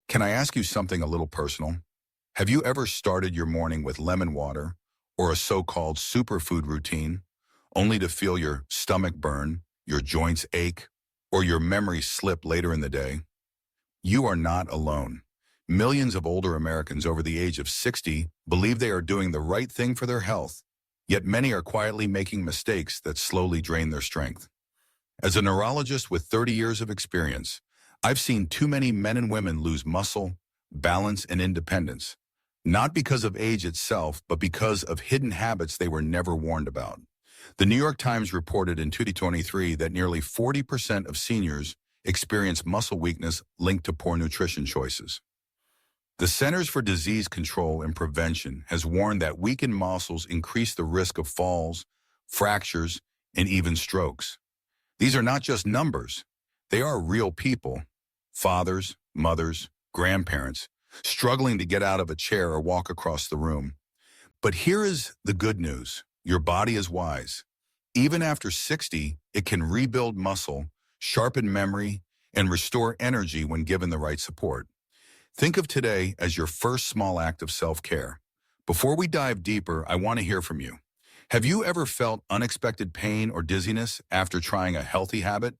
Can I ask you something a little personal? Have you ever started your morning with lemon water or a so-called superfood routine, only to feel your stomach burn, your joints ache, or your memory slip later in the day? You are not alone. Millions of older Americans over the age of 60 believe they are doing the right thing for their health, yet many are quietly making mistakes that slowly drain their strength. As a neurologist with 30 years of experience, I've seen too many men and women lose muscle, balance, and independence, not because of age itself, but because of hidden habits they were never warned about. The New York Times reported in 2023 that nearly 40% of seniors experience muscle weakness linked to poor nutrition choices. The Centers for Disease Control and Prevention has warned that weakened muscles increase the risk of falls, fractures, and even strokes. These are not just numbers. They are real people, fathers, mothers, grandparents, struggling to get out of a chair or walk across the room. But here is the good news. Your body is wise. Even after 60, it can rebuild muscle, sharpen memory, and restore energy when given the right support. Think of today as your first small act of self-care. Before we dive deeper, I want to hear from you. Have you ever felt unexpected pain or dizziness after trying a healthy habit?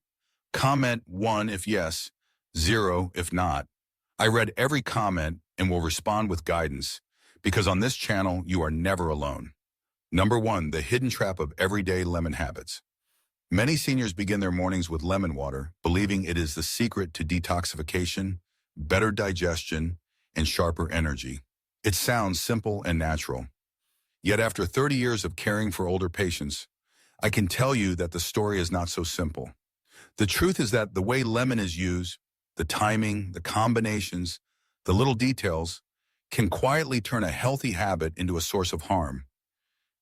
Comment 1 if yes, 0 if not. I read every comment and will respond with guidance, because on this channel, you are never alone. Number 1, the hidden trap of everyday lemon habits. Many seniors begin their mornings with lemon water, believing it is the secret to detoxification, better digestion, and sharper energy. It sounds simple and natural. Yet after 30 years of caring for older patients, I can tell you that the story is not so simple. The truth is that the way lemon is used, the timing, the combinations, the little details, can quietly turn a healthy habit into a source of harm.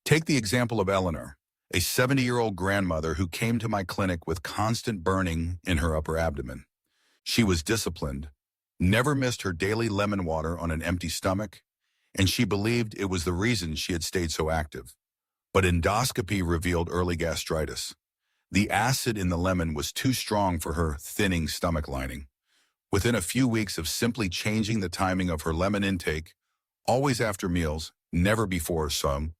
Take the example of Eleanor, a 70-year-old grandmother who came to my clinic with constant burning in her upper abdomen. She was disciplined, never missed her daily lemon water on an empty stomach, and she believed it was the reason she had stayed so active. But endoscopy revealed early gastritis. The acid in the lemon was too strong for her thinning stomach lining. Within a few weeks of simply changing the timing of her lemon intake, always after meals, never before some,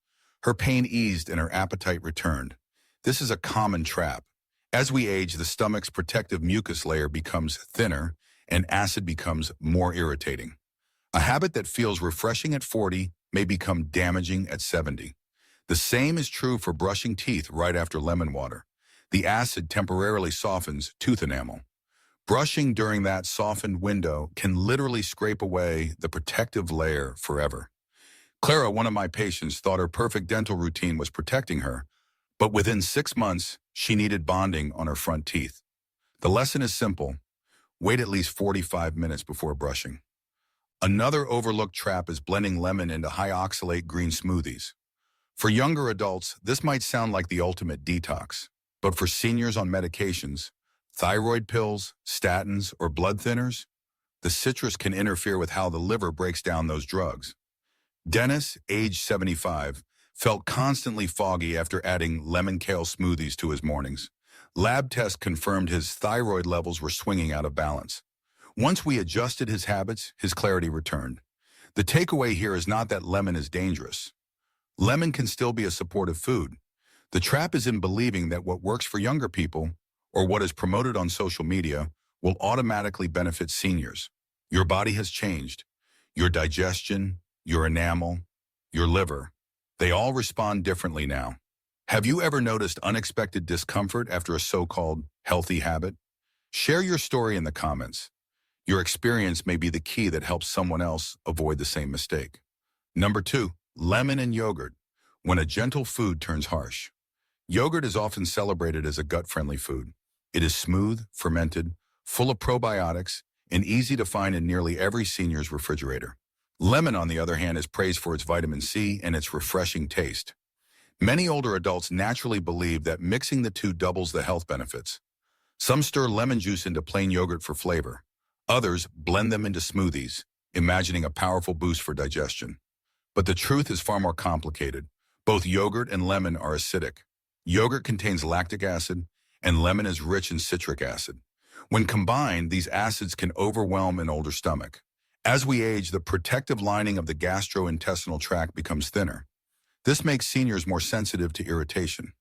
her pain eased and her appetite returned. This is a common trap. As we age, the stomach's protective mucus layer becomes thinner and acid becomes more irritating. A habit that feels refreshing at 40 may become damaging at 70. The same is true for brushing teeth right after lemon water. The acid temporarily softens tooth enamel. Brushing during that softened window can literally scrape away the protective layer forever. Clara, one of my patients, thought her perfect dental routine was protecting her, but within 6 months, she needed bonding on her front teeth. The lesson is simple. Wait at least 45 minutes before brushing. Another overlooked trap is blending lemon into high oxalate green smoothies. For younger adults, this might sound like the ultimate detox, but for seniors on medications, thyroid pills, statins, or blood thinners, the citrus can interfere with how the liver breaks down those drugs. Dennis, age 75, felt constantly foggy after adding lemon kale smoothies to his mornings. Lab tests confirmed his thyroid levels were swinging out of balance. Once we adjusted his habits, his clarity returned. The takeaway here is not that lemon is dangerous. Lemon can still be a supportive food. The trap is in believing that what works for younger people, or what is promoted on social media, will automatically benefit seniors. Your body has changed. Your digestion, your enamel, your liver, they all respond differently now. Have you ever noticed unexpected discomfort after a so-called healthy habit? Share your story in the comments. Your experience may be the key that helps someone else avoid the same mistake. Number 2, lemon and yogurt, when a gentle food turns harsh. Yogurt is often celebrated as a gut-friendly food. It is smooth, fermented, full of probiotics, and easy to find in nearly every senior's refrigerator. Lemon, on the other hand, is praised for its vitamin C and its refreshing taste. Many older adults naturally believe that mixing the two doubles the health benefits. Some stir lemon juice into plain yogurt for flavor. Others blend them into smoothies, imagining a powerful boost for digestion. But the truth is far more complicated. Both yogurt and lemon are acidic. Yogurt contains lactic acid, and lemon is rich in citric acid. When combined, these acids can overwhelm an older stomach. As we age, the protective lining of the gastrointestinal tract becomes thinner. This makes seniors more sensitive to irritation.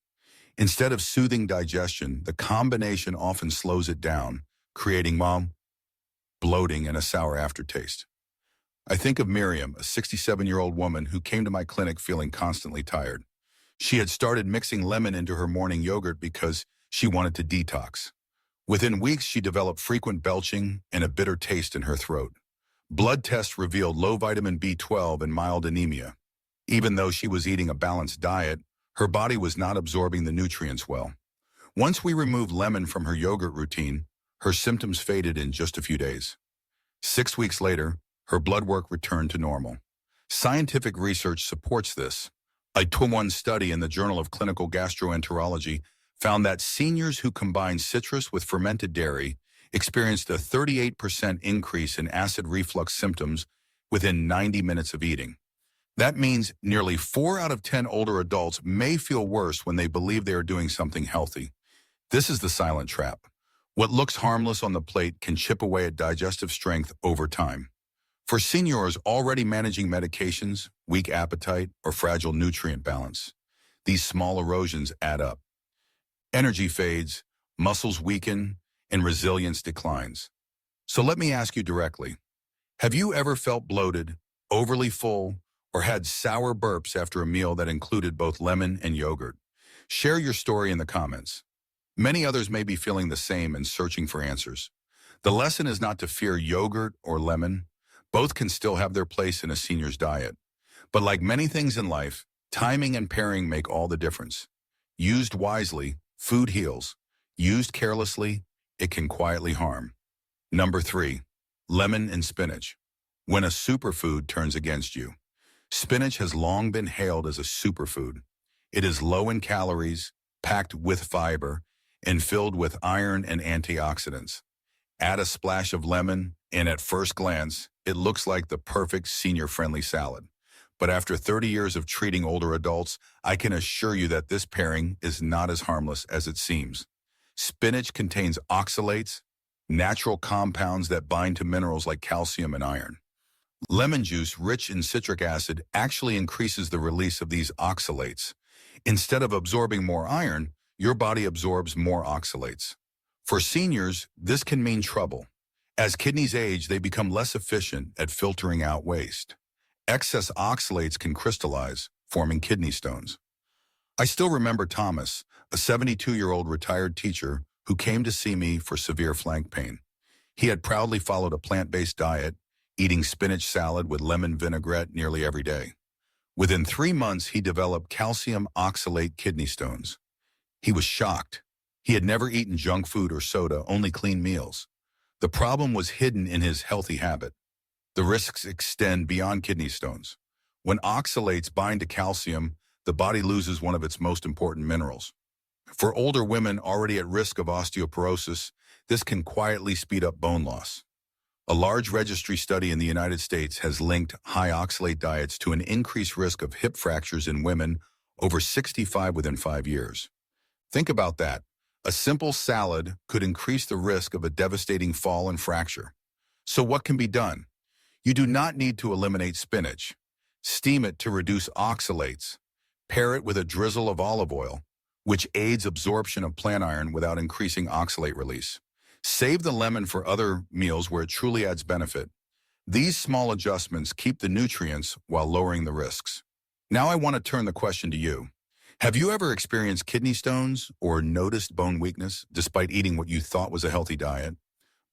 Instead of soothing digestion, the combination often slows it down, creating bloating and a sour aftertaste. I think of Miriam, a 67-year-old woman who came to my clinic feeling constantly tired. She had started mixing lemon into her morning yogurt because she wanted to detox. Within weeks, she developed frequent belching and a bitter taste in her throat. Blood tests revealed low vitamin B12 and mild anemia. Even though she was eating a balanced diet, her body was not absorbing the nutrients well. Once we removed lemon from her yogurt routine, her symptoms faded in just a few days. 6 weeks later, her blood work returned to normal. Scientific research supports this. A 2021 study in the Journal of Clinical Gastroenterology found that seniors who combined citrus with fermented dairy experienced a 38% increase in acid reflux symptoms within 90 minutes of eating. That means nearly 4 out of 10 older adults may feel worse when they believe they are doing something healthy. This is the silent trap. What looks harmless on the plate can chip away at digestive strength over time. For seniors already managing medications, weak appetite, or fragile nutrient balance, these small erosions add up. Energy fades, muscles weaken, and resilience declines. So let me ask you directly, have you ever felt bloated, overly full, or had sour burps after a meal that included both lemon and yogurt? Share your story in the comments. Many others may be feeling the same and searching for answers. The lesson is not to fear yogurt or lemon. Both can still have their place in a senior's diet. But like many things in life, timing and pairing make all the difference. Used wisely, food heals. Used carelessly, it can quietly harm. Number 3, lemon and spinach. When a superfood turns against you. Spinach has long been hailed as a superfood. It is low in calories, packed with fiber, and filled with iron and antioxidants. Add a splash of lemon, and at first glance, it looks like the perfect senior-friendly salad. But after 30 years of treating older adults, I can assure you that this pairing is not as harmless as it seems. Spinach contains oxalates, natural compounds that bind to minerals like calcium and iron. Lemon juice, rich in citric acid, actually increases the release of these oxalates. Instead of absorbing more iron, your body absorbs more oxalates. For seniors, this can mean trouble. As kidneys age, they become less efficient at filtering out waste. Excess oxalates can crystallize, forming kidney stones. I still remember Thomas, a 72-year-old retired teacher who came to see me for severe flank pain. He had proudly followed a plant-based diet, eating spinach salad with lemon vinaigrette nearly every day. Within 3 months, he developed calcium oxalate kidney stones. He was shocked. He had never eaten junk food or soda, only clean meals. The problem was hidden in his healthy habit. The risks extend beyond kidney stones. When oxalates bind to calcium, the body loses one of its most important minerals. For older women already at risk of osteoporosis, this can quietly speed up bone loss. A large registry study in the United States has linked high oxalate diets to an increased risk of hip fractures in women over 65 within 5 years. Think about that. A simple salad could increase the risk of a devastating fall and fracture. So what can be done? You do not need to eliminate spinach. Steam it to reduce oxalates. Pair it with a drizzle of olive oil, which aids absorption of plant iron without increasing oxalate release. Save the lemon for other meals where it truly adds benefit. These small adjustments keep the nutrients while lowering the risks. Now I want to turn the question to you. Have you ever experienced kidney stones or noticed bone weakness despite eating what you thought was a healthy diet?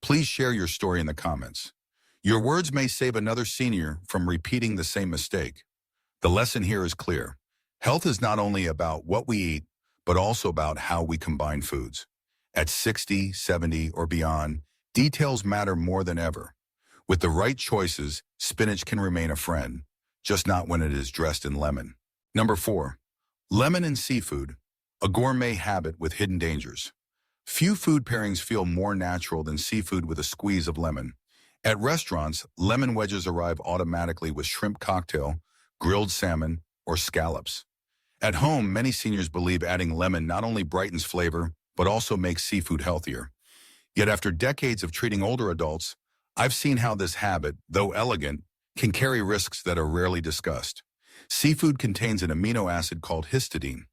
Please share your story in the comments. Your words may save another senior from repeating the same mistake. The lesson here is clear. Health is not only about what we eat, but also about how we combine foods. At 60, 70, or beyond, details matter more than ever. With the right choices, spinach can remain a friend, just not when it is dressed in lemon. Number 4. Lemon and seafood, a gourmet habit with hidden dangers. Few food pairings feel more natural than seafood with a squeeze of lemon. At restaurants, lemon wedges arrive automatically with shrimp cocktail, grilled salmon, or scallops. At home, many seniors believe adding lemon not only brightens flavor, but also makes seafood healthier. Yet after decades of treating older adults, I've seen how this habit, though elegant, can carry risks that are rarely discussed. Seafood contains an amino acid called histidine.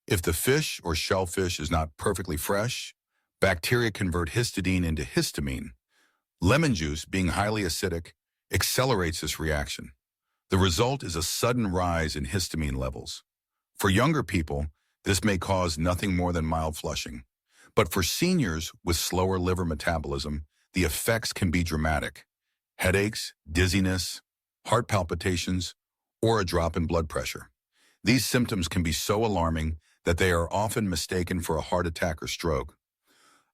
If the fish or shellfish is not perfectly fresh, bacteria convert histidine into histamine. Lemon juice, being highly acidic, accelerates this reaction. The result is a sudden rise in histamine levels. For younger people, this may cause nothing more than mild flushing. But for seniors with slower liver metabolism, the effects can be dramatic. Headaches, dizziness, heart palpitations, or a drop in blood pressure. These symptoms can be so alarming that they are often mistaken for a heart attack or stroke.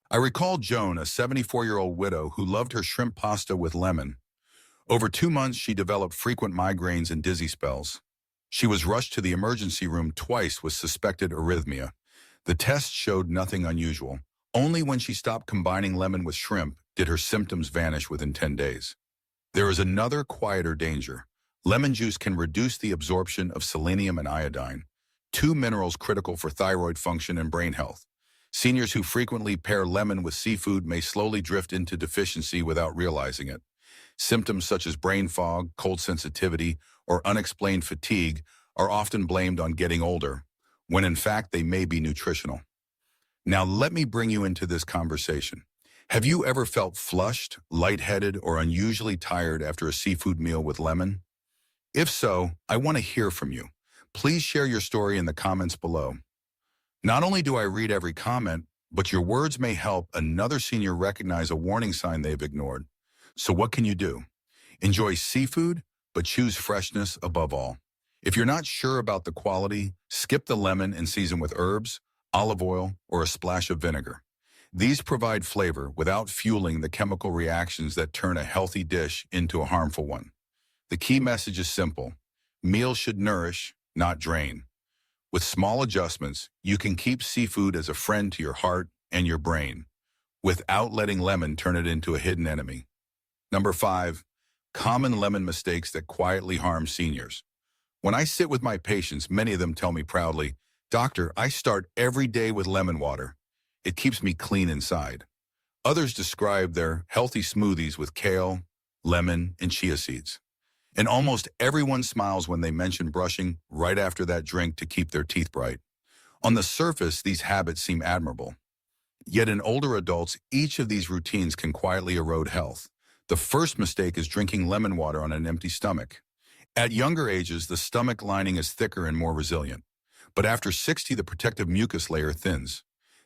I recall Joan, a 74-year-old widow who loved her shrimp pasta with lemon. Over 2 months, she developed frequent migraines and dizzy spells. She was rushed to the emergency room twice with suspected arrhythmia. The test showed nothing unusual. Only when she stopped combining lemon with shrimp did her symptoms vanish within 10 days. There is another quieter danger. Lemon juice can reduce the absorption of selenium and iodine, two minerals critical for thyroid function and brain health. Seniors who frequently pair lemon with seafood may slowly drift into deficiency without realizing it. Symptoms such as brain fog, cold sensitivity, or unexplained fatigue are often blamed on getting older, when in fact they may be nutritional. Now let me bring you into this conversation. Have you ever felt flushed, lightheaded, or unusually tired after a seafood meal with lemon? If so, I want to hear from you. Please share your story in the comments below. Not only do I read every comment, but your words may help another senior recognize a warning sign they've ignored. So what can you do? Enjoy seafood, but choose freshness above all. If you're not sure about the quality, skip the lemon and season with herbs, olive oil, or a splash of vinegar. These provide flavor without fueling the chemical reactions that turn a healthy dish into a harmful one. The key message is simple. Meals should nourish, not drain. With small adjustments, you can keep seafood as a friend to your heart and your brain, without letting lemon turn it into a hidden enemy. Number 5, common lemon mistakes that quietly harm seniors. When I sit with my patients, many of them tell me proudly, "Doctor, I start every day with lemon water. It keeps me clean inside." Others describe their healthy smoothies with kale, lemon, and chia seeds. And almost everyone smiles when they mention brushing right after that drink to keep their teeth bright. On the surface, these habits seem admirable. Yet in older adults, each of these routines can quietly erode health. The first mistake is drinking lemon water on an empty stomach. At younger ages, the stomach lining is thicker and more resilient. But after 60, the protective mucus layer thins.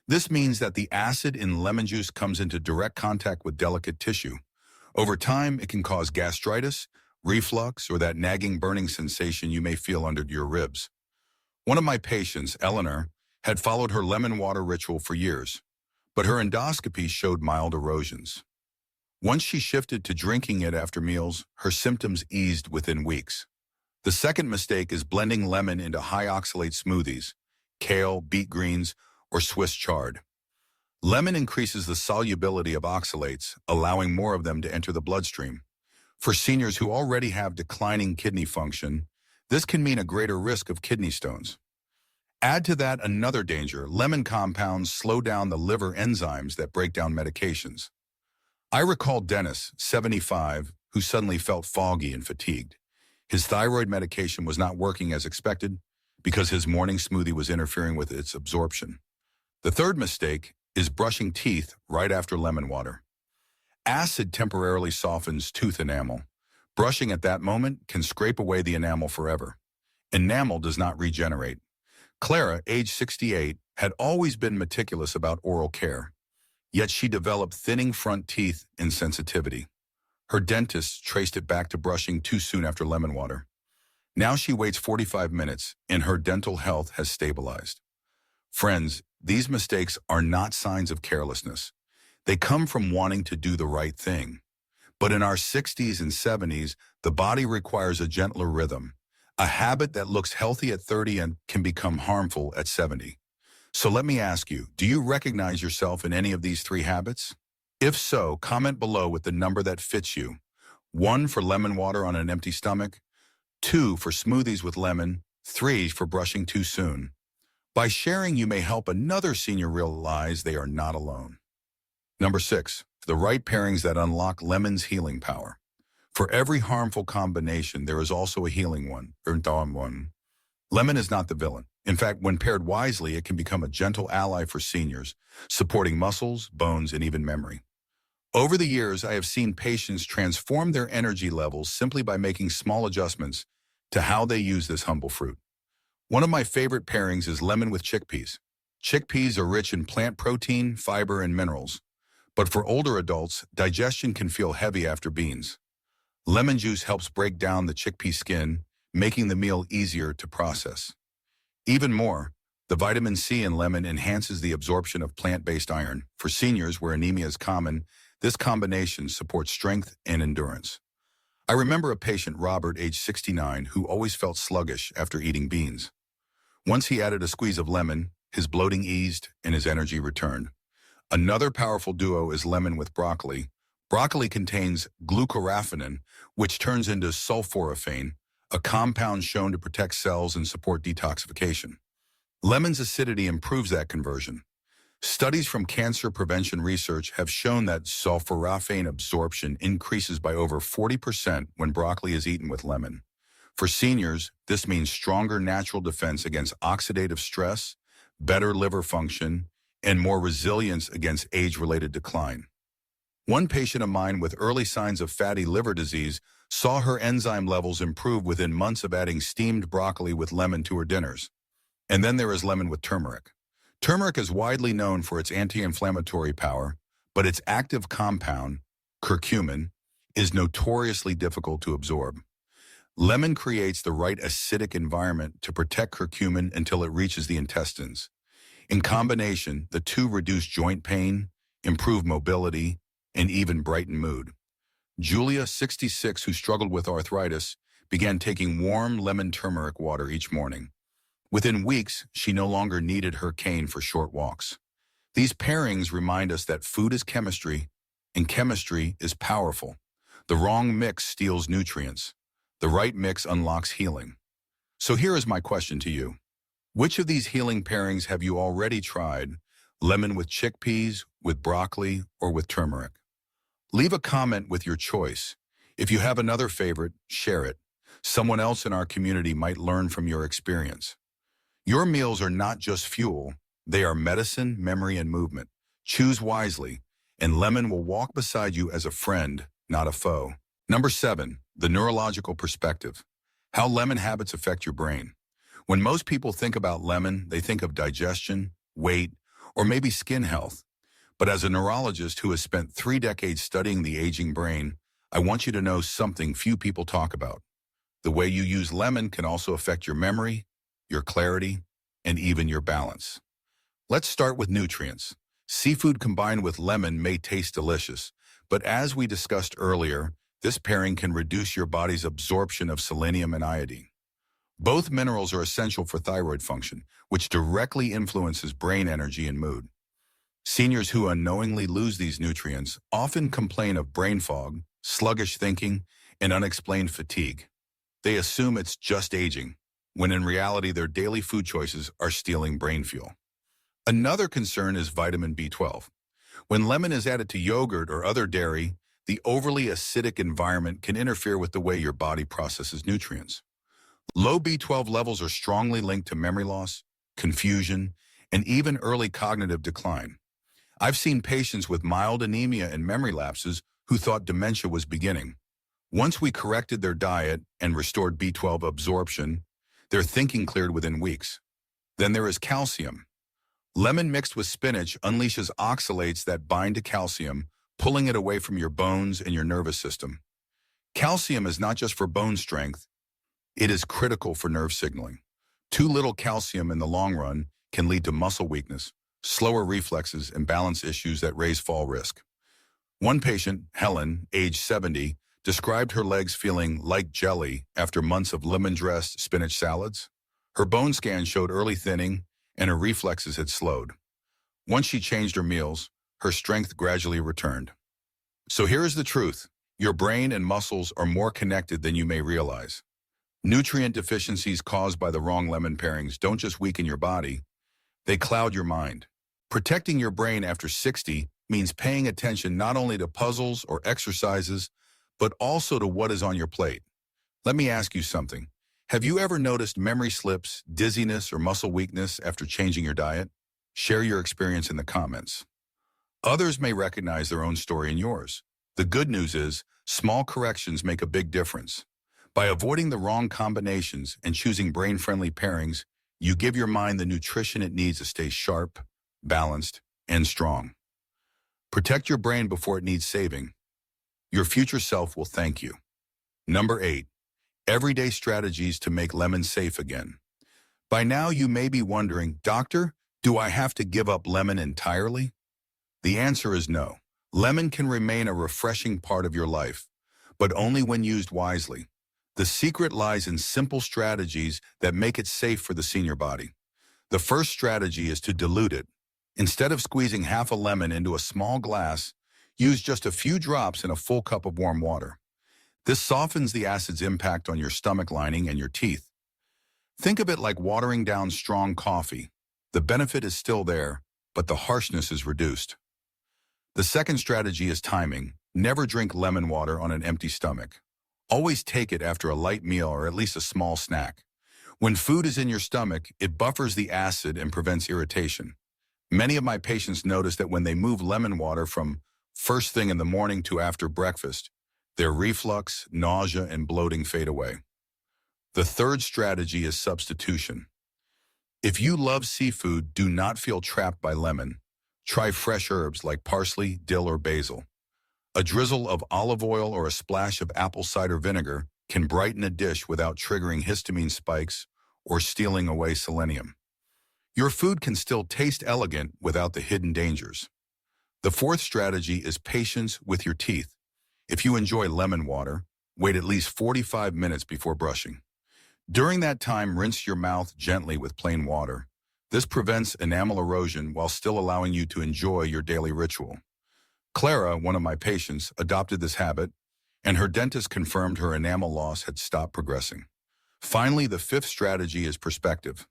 This means that the acid in lemon juice comes into direct contact with delicate tissue. Over time, it can cause gastritis, reflux, or that nagging burning sensation you may feel under your ribs. One of my patients, Eleanor, had followed her lemon water ritual for years, but her endoscopy showed mild erosions. Once she shifted to drinking it after meals, her symptoms eased within weeks. The second mistake is blending lemon into high oxalate smoothies, kale, beet greens, or Swiss chard. Lemon increases the solubility of oxalates, allowing more of them to enter the bloodstream. For seniors who already have declining kidney function, this can mean a greater risk of kidney stones. Add to that another danger: lemon compounds slow down the liver enzymes that break down medications. I recall Dennis, 75, who suddenly felt foggy and fatigued. His thyroid medication was not working as expected because his morning smoothie was interfering with its absorption. The third mistake is brushing teeth right after lemon water. Acid temporarily softens tooth enamel. Brushing at that moment can scrape away the enamel forever. Enamel does not regenerate. Clara, age 68, had always been meticulous about oral care, yet she developed thinning front teeth and sensitivity. Her dentist traced it back to brushing too soon after lemon water. Now she waits 45 minutes and her dental health has stabilized. Friends, these mistakes are not signs of carelessness. They come from wanting to do the right thing. But in our 60s and 70s, the body requires a gentler rhythm, a habit that looks healthy at 30 and can become harmful at 70. So let me ask you, do you recognize yourself in any of these 3 habits? If so, comment below with the number that fits you. 1 for lemon water on an empty stomach, 2 for smoothies with lemon, 3 for brushing too soon. By sharing, you may help another senior realize they are not alone. Number 6, the right pairings that unlock lemon's healing power. For every harmful combination, there is also a healing one, or one. Lemon is not the villain. In fact, when paired wisely, it can become a gentle ally for seniors, supporting muscles, bones, and even memory. Over the years, I have seen patients transform their energy levels simply by making small adjustments to how they use this humble fruit. One of my favorite pairings is lemon with chickpeas. Chickpeas are rich in plant protein, fiber, and minerals. But for older adults, digestion can feel heavy after beans. Lemon juice helps break down the chickpea skin, making the meal easier to process. Even more, the vitamin C in lemon enhances the absorption of plant-based iron. For seniors where anemia is common, this combination supports strength and endurance. I remember a patient, Robert, age 69, who always felt sluggish after eating beans. Once he added a squeeze of lemon, his bloating eased and his energy returned. Another powerful duo is lemon with broccoli. Broccoli contains glucoraphanin, which turns into sulforaphane, a compound shown to protect cells and support detoxification. Lemon's acidity improves that conversion. Studies from cancer prevention research have shown that sulforaphane absorption increases by over 40% when broccoli is eaten with lemon. For seniors, this means stronger natural defense against oxidative stress, better liver function, and more resilience against age-related decline. One patient of mine with early signs of fatty liver disease saw her enzyme levels improve within months of adding steamed broccoli with lemon to her dinners. And then there is lemon with turmeric. Turmeric is widely known for its anti-inflammatory power, but its active compound, curcumin, is notoriously difficult to absorb. Lemon creates the right acidic environment to protect curcumin until it reaches the intestines. In combination, the two reduce joint pain, improve mobility, and even brighten mood. Julia, 66, who struggled with arthritis, began taking warm lemon turmeric water each morning. Within weeks, she no longer needed her cane for short walks. These pairings remind us that food is chemistry, and chemistry is powerful. The wrong mix steals nutrients. The right mix unlocks healing. So here is my question to you. Which of these healing pairings have you already tried? Lemon with chickpeas, with broccoli, or with turmeric? Leave a comment with your choice. If you have another favorite, share it. Someone else in our community might learn from your experience. Your meals are not just fuel. They are medicine, memory, and movement. Choose wisely, and lemon will walk beside you as a friend, not a foe. Number 7, the neurological perspective. How lemon habits affect your brain. When most people think about lemon, they think of digestion, weight, or maybe skin health. But as a neurologist who has spent 3 decades studying the aging brain, I want you to know something few people talk about. The way you use lemon can also affect your memory, your clarity, and even your balance. Let's start with nutrients. Seafood combined with lemon may taste delicious, but as we discussed earlier, this pairing can reduce your body's absorption of selenium and iodine. Both minerals are essential for thyroid function, which directly influences brain energy and mood. Seniors who unknowingly lose these nutrients often complain of brain fog, sluggish thinking, and unexplained fatigue. They assume it's just aging, when in reality their daily food choices are stealing brain fuel. Another concern is vitamin B12. When lemon is added to yogurt or other dairy, the overly acidic environment can interfere with the way your body processes nutrients. Low B12 levels are strongly linked to memory loss, confusion, and even early cognitive decline. I've seen patients with mild anemia and memory lapses who thought dementia was beginning. Once we corrected their diet and restored B12 absorption, their thinking cleared within weeks. Then there is calcium. Lemon mixed with spinach unleashes oxalates that bind to calcium, pulling it away from your bones and your nervous system. Calcium is not just for bone strength, it is critical for nerve signaling. Too little calcium in the long run can lead to muscle weakness, slower reflexes, and balance issues that raise fall risk. One patient, Helen, age 70, described her legs feeling like jelly after months of lemon-dressed spinach salads. Her bone scan showed early thinning, and her reflexes had slowed. Once she changed her meals, her strength gradually returned. So here is the truth. Your brain and muscles are more connected than you may realize. Nutrient deficiencies caused by the wrong lemon pairings don't just weaken your body, they cloud your mind. Protecting your brain after 60 means paying attention not only to puzzles or exercises, but also to what is on your plate. Let me ask you something. Have you ever noticed memory slips, dizziness, or muscle weakness after changing your diet? Share your experience in the comments. Others may recognize their own story in yours. The good news is, small corrections make a big difference. By avoiding the wrong combinations and choosing brain-friendly pairings, you give your mind the nutrition it needs to stay sharp, balanced, and strong. Protect your brain before it needs saving. Your future self will thank you. Number 8. Everyday strategies to make lemon safe again. By now you may be wondering, Doctor, do I have to give up lemon entirely? The answer is no. Lemon can remain a refreshing part of your life, but only when used wisely. The secret lies in simple strategies that make it safe for the senior body. The first strategy is to dilute it. Instead of squeezing half a lemon into a small glass, use just a few drops in a full cup of warm water. This softens the acid's impact on your stomach lining and your teeth. Think of it like watering down strong coffee. The benefit is still there, but the harshness is reduced. The second strategy is timing. Never drink lemon water on an empty stomach. Always take it after a light meal or at least a small snack. When food is in your stomach, it buffers the acid and prevents irritation. Many of my patients notice that when they move lemon water from first thing in the morning to after breakfast, their reflux, nausea, and bloating fade away. The third strategy is substitution. If you love seafood, do not feel trapped by lemon. Try fresh herbs like parsley, dill, or basil. A drizzle of olive oil or a splash of apple cider vinegar can brighten a dish without triggering histamine spikes or stealing away selenium. Your food can still taste elegant without the hidden dangers. The fourth strategy is patience with your teeth. If you enjoy lemon water, wait at least 45 minutes before brushing. During that time, rinse your mouth gently with plain water. This prevents enamel erosion while still allowing you to enjoy your daily ritual. Clara, one of my patients, adopted this habit, and her dentist confirmed her enamel loss had stopped progressing. Finally, the fifth strategy is perspective.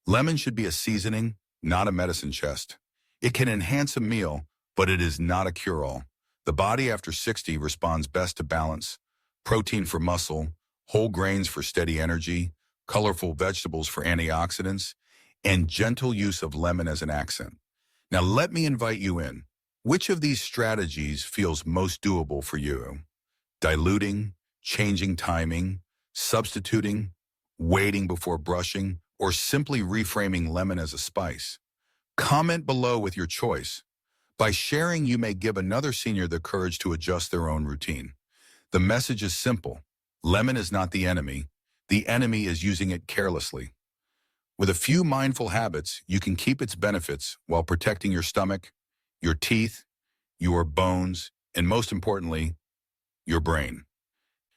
Lemon should be a seasoning, not a medicine chest. It can enhance a meal, but it is not a cure-all. The body after 60 responds best to balance, protein for muscle, whole grains for steady energy, colorful vegetables for antioxidants, and gentle use of lemon as an accent. Now let me invite you in. Which of these strategies feels most doable for you? Diluting, changing timing, substituting, waiting before brushing, or simply reframing lemon as a spice? Comment below with your choice. By sharing, you may give another senior the courage to adjust their own routine. The message is simple. Lemon is not the enemy. The enemy is using it carelessly. With a few mindful habits, you can keep its benefits while protecting your stomach, your teeth, your bones, and most importantly, your brain.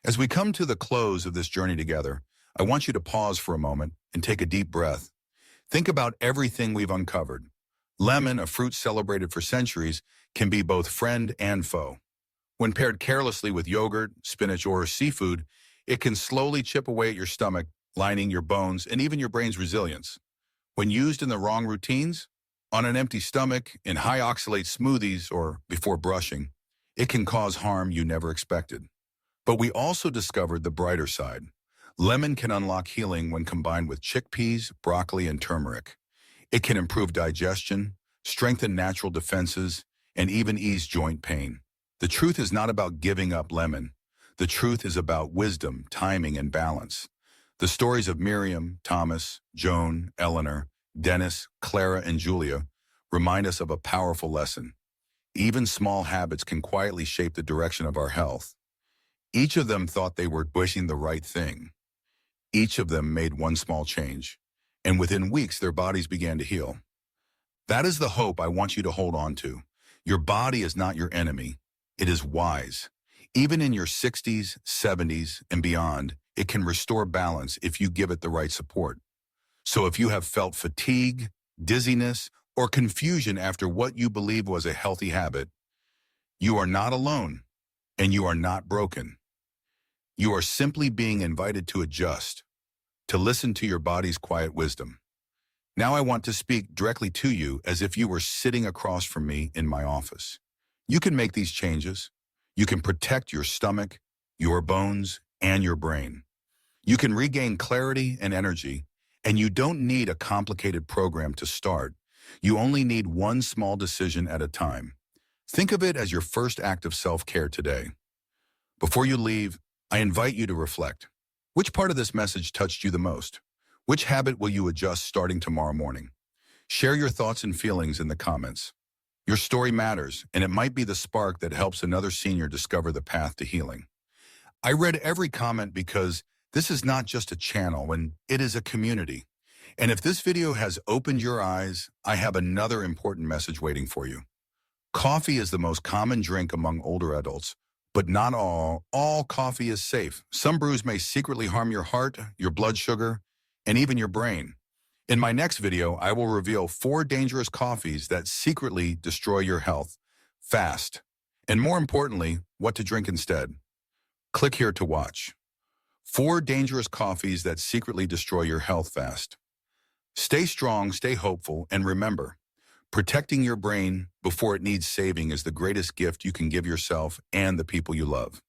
As we come to the close of this journey together, I want you to pause for a moment and take a deep breath. Think about everything we've uncovered. Lemon, a fruit celebrated for centuries, can be both friend and foe. When paired carelessly with yogurt, spinach, or seafood, it can slowly chip away at your stomach, lining your bones, and even your brain's resilience. When used in the wrong routines, on an empty stomach, in high oxalate smoothies, or before brushing, it can cause harm you never expected. But we also discovered the brighter side. Lemon can unlock healing when combined with chickpeas, broccoli, and turmeric. It can improve digestion, strengthen natural defenses, and even ease joint pain. The truth is not about giving up lemon. The truth is about wisdom, timing, and balance. The stories of Miriam, Thomas, Joan, Eleanor, Dennis, Clara, and Julia remind us of a powerful lesson. Even small habits can quietly shape the direction of our health. Each of them thought they were wishing the right thing. Each of them made one small change, and within weeks their bodies began to heal. That is the hope I want you to hold on to. Your body is not your enemy. It is wise. Even in your 60s, 70s, and beyond, it can restore balance if you give it the right support. So if you have felt fatigue, dizziness, or confusion after what you believe was a healthy habit, you are not alone, and you are not broken. You are simply being invited to adjust, to listen to your body's quiet wisdom. Now I want to speak directly to you as if you were sitting across from me in my office. You can make these changes. You can protect your stomach, your bones, and your brain. You can regain clarity and energy, and you don't need a complicated program to start. You only need one small decision at a time. Think of it as your first act of self-care today. Before you leave, I invite you to reflect. Which part of this message touched you the most? Which habit will you adjust starting tomorrow morning? Share your thoughts and feelings in the comments. Your story matters, and it might be the spark that helps another senior discover the path to healing. I read every comment because this is not just a channel, and it is a community. And if this video has opened your eyes, I have another important message waiting for you. Coffee is the most common drink among older adults, but not all coffee is safe. Some brews may secretly harm your heart, your blood sugar, and even your brain. In my next video, I will reveal 4 dangerous coffees that secretly destroy your health fast. And more importantly, what to drink instead. Click here to watch. 4 dangerous coffees that secretly destroy your health fast. Stay strong, stay hopeful, and remember, protecting your brain before it needs saving is the greatest gift you can give yourself and the people you love.